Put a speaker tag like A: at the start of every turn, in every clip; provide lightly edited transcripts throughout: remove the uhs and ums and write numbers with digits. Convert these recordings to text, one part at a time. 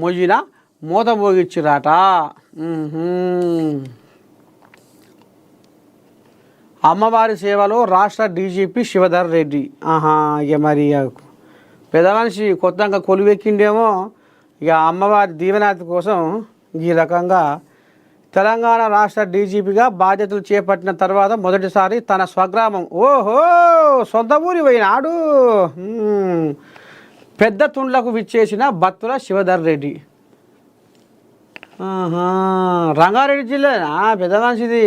A: మొయ్యిన మూత మోగిచ్చిరాట. అమ్మవారి సేవలో రాష్ట్ర డీజీపీ శివధర్ రెడ్డి. ఇక మరి పెద్ద మనిషి కొత్తగా కొలువెక్కిండేమో. ఇక అమ్మవారి దీవెనాథ కోసం ఈ రకంగా తెలంగాణ రాష్ట్ర డీజీపీగా బాధ్యతలు చేపట్టిన తర్వాత మొదటిసారి తన స్వగ్రామం సొంత ఊరి పోయినాడు. పెద్ద తుండ్లకు విచ్చేసిన బత్తుల శివధర్ రెడ్డి. రంగారెడ్డి జిల్లా పెద్ద మనిషిది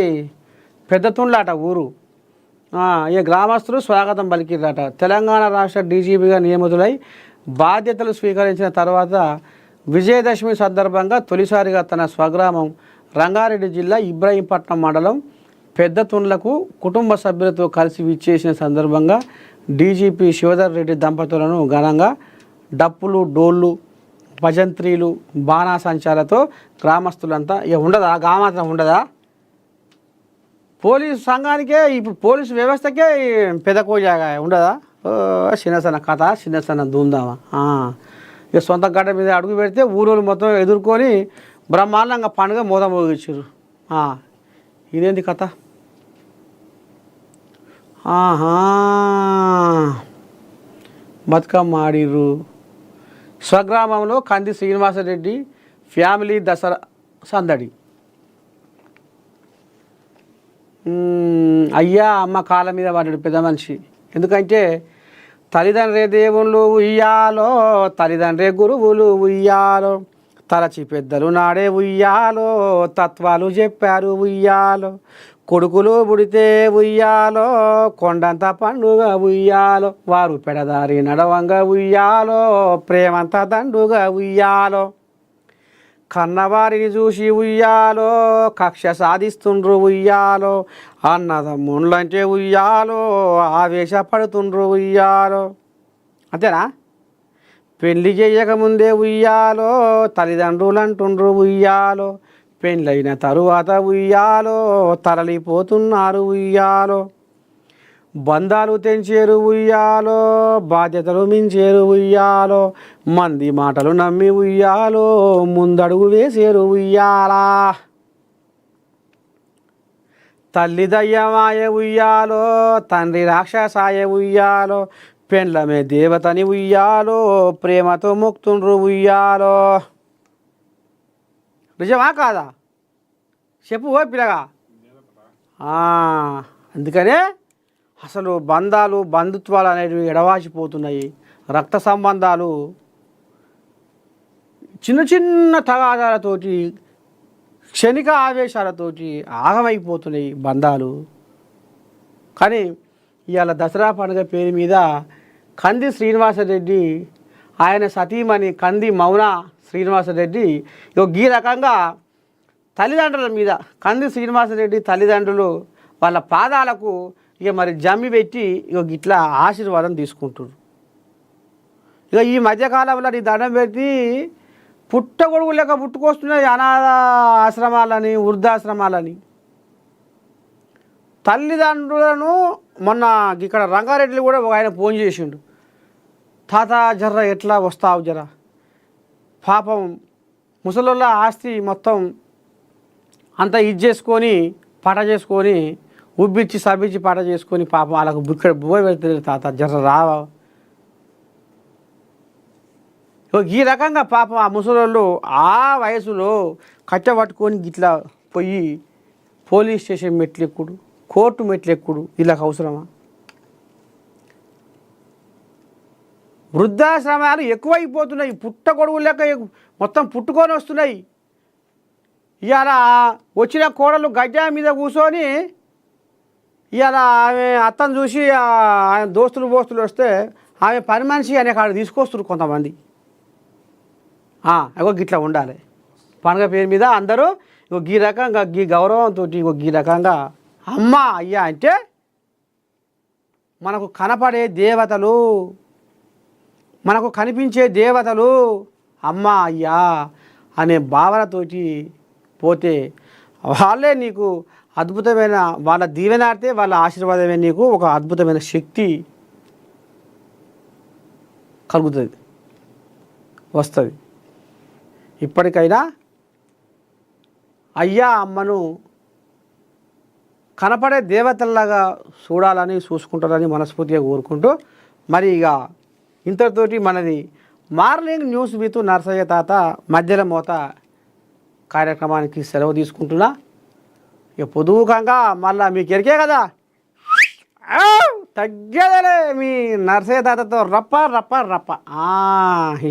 A: పెద్ద తుండ్లాట ఊరు. ఈ గ్రామస్తులు స్వాగతం పలికిరట. తెలంగాణ రాష్ట్ర డీజీపీగా నియమితులై బాధ్యతలు స్వీకరించిన తర్వాత విజయదశమి సందర్భంగా తొలిసారిగా తన స్వగ్రామం రంగారెడ్డి జిల్లా ఇబ్రాహీంపట్నం మండలం పెద్ద తుండ్లకు కుటుంబ సభ్యులతో కలిసి విచ్చేసిన సందర్భంగా డీజీపీ శివధర్ రెడ్డి దంపతులను ఘనంగా డప్పులు, డోళ్ళు, భజంత్రీలు, బాణాసంచాలతో గ్రామస్తులంతా ఉండదా గామాత్రం ఉండదా? పోలీసు సంఘానికే ఇప్పుడు పోలీసు వ్యవస్థకే పెద్ద కోజాగా ఉండదా? చిన్నసన్న కథ, చిన్నసన్న ధూమ్దామా. ఇక సొంత గడ్డ మీద అడుగు పెడితే ఊరోళ్ళు మొత్తం ఎదుర్కొని బ్రహ్మాండంగా పండుగ మోద మోగించారు. ఇదేంటి కథ? బతుకమ్మ ఆడిర్రు. స్వగ్రామంలో కంది శ్రీనివాసరెడ్డి ఫ్యామిలీ దసరా సందడి. అయ్యా అమ్మ కాళ్ళ మీద పడ్డాడు పెద్ద మనిషి. ఎందుకంటే తల్లిదండ్రే దేవుళ్ళు ఉయ్యాలో, తల్లిదండ్రే గురువులు ఉయ్యాలో, తలచి పెద్దలు నాడే ఉయ్యాలో, తత్వాలు చెప్పారు ఉయ్యాలో, కొడుకులు పుడితే ఉయ్యాలో, కొండంత పండుగ ఉయ్యాలో, వారు పెడదారి నడవంగా ఉయ్యాలో, ప్రేమంత దండుగా ఉయ్యాలో, కన్నవారిని చూసి ఉయ్యాలో, కక్ష సాధిస్తుండ్రు ఉయ్యాలో, అన్నదమ్ముళ్ళంటే ఉయ్యాలో, ఆవేశపడుతుండ్రు ఉయ్యాలో. అంతేనా? పెళ్లి చేయకముందే ఉయ్యాలో, తల్లిదండ్రులు అంటుండ్రు ఉయ్యాలో, పెళ్ళైన తరువాత ఉయ్యాలో, తరలిపోతున్నారు ఉయ్యాలో, బంధాలు తెంచేరు ఉయ్యాలో, బాధ్యతలు మించేరు ఉయ్యాలో, మంది మాటలు నమ్మి ఉయ్యాలో, ముందడుగు వేసేరు ఉయ్యాలా, తల్లి దయ్యమాయ ఉయ్యాలో, తండ్రి రాక్షసాయ ఉయ్యాలో, పెండ్లమే దేవతని ఉయ్యాలో, ప్రేమతో మొక్తుండ్రు ఉయ్యాలో. నిజమా కాదా? చెప్పు ఓ పిల్లగా. అందుకనే అసలు బంధాలు, బంధుత్వాలు అనేవి ఎడవాసిపోతున్నాయి. రక్త సంబంధాలు చిన్న చిన్న తగాదాలతోటి, క్షణిక ఆవేశాలతోటి ఆగమైపోతున్నాయి బంధాలు. కానీ ఇవాళ దసరా పండుగ పేరు మీద కంది శ్రీనివాసరెడ్డి, ఆయన సతీమణి కంది మౌన శ్రీనివాసరెడ్డి ఈ రకంగా తల్లిదండ్రుల మీద, కంది శ్రీనివాసరెడ్డి తల్లిదండ్రులు వాళ్ళ పాదాలకు ఇక మరి జమ్మి పెట్టి ఇట్లా ఆశీర్వాదం తీసుకుంటారు. ఇక ఈ మధ్యకాలంలో ఈ దండం పెట్టి పుట్టగొడుగు లెక్క పుట్టుకొస్తున్నాయి అనాథ ఆశ్రమాలని, వృద్ధాశ్రమాలని. తల్లిదండ్రులను మొన్న ఇక్కడ రంగారెడ్డిలో కూడా ఒక ఆయన ఫోన్ చేసిండు, తాత జర్ర ఎట్లా వస్తావు జర, పాపం ముసలోళ్ళ ఆస్తి మొత్తం అంతా ఇది చేసుకొని పాట చేసుకొని ఉబ్బిచ్చి సబ్బిచ్చి పాట చేసుకొని పాపం వాళ్ళకు బుక్కడ బువ్వ పెడుతుంది, తాత జర్ర రావా. ఈ రకంగా పాపం ఆ ముసలోళ్ళు ఆ వయసులో కట్టెపట్టుకొని గిట్లా పోయి పోలీస్ స్టేషన్ మెట్లు ఎక్కుడు, కోర్టు మెట్లు ఎక్కుడు వీళ్ళకి అవసరమా? వృద్ధాశ్రమాలు ఎక్కువైపోతున్నాయి. పుట్టగొడుగు లెక్క మొత్తం పుట్టుకొని వస్తున్నాయి. ఇవాళ వచ్చిన కోడలు గడ్డ మీద కూర్చొని ఇవాళ ఆమె అత్తను చూసి ఆయన దోస్తులు వస్తే ఆమె పని మనిషి అనే కాడ తీసుకొస్తున్నారు కొంతమంది. గిట్లా ఉండాలి. పండుగ పేరు మీద అందరూ ఈ రకంగా ఈ గౌరవంతో ఈ రకంగా అమ్మ అయ్యా అంటే మనకు కనపడే దేవతలు, మనకు కనిపించే దేవతలు అమ్మ అయ్యా అనే భావనతోటి పోతే వాళ్ళే నీకు అద్భుతమైన, వాళ్ళ దీవెనాడితే వాళ్ళ ఆశీర్వాదమే నీకు ఒక అద్భుతమైన శక్తి కలుగుతుంది, వస్తుంది. ఇప్పటికైనా అయ్యా అమ్మను కనపడే దేవతల్లాగా చూడాలని చూసుకుంటారని మనస్ఫూర్తిగా కోరుకుంటూ మరి ఇక ఇంతటితోటి మనది మార్నింగ్ న్యూస్ విత్ నర్సయ్య తాత మధ్యలో మోత కార్యక్రమానికి సెలవు తీసుకుంటున్నా. ఇక పొదువుకంగా మళ్ళీ మీకు ఎరికే కదా తగ్గేదలే మీ నర్సయ్య తాతతో రప్ప రప్ప రప్ప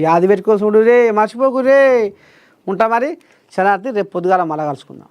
A: యాది పెట్టుకో చూడు రే మర్చిపోకు రే ఉంటా మరి శనార్థి రేపు పొద్దుగాల మళ్ళా కలుసుకుందాం.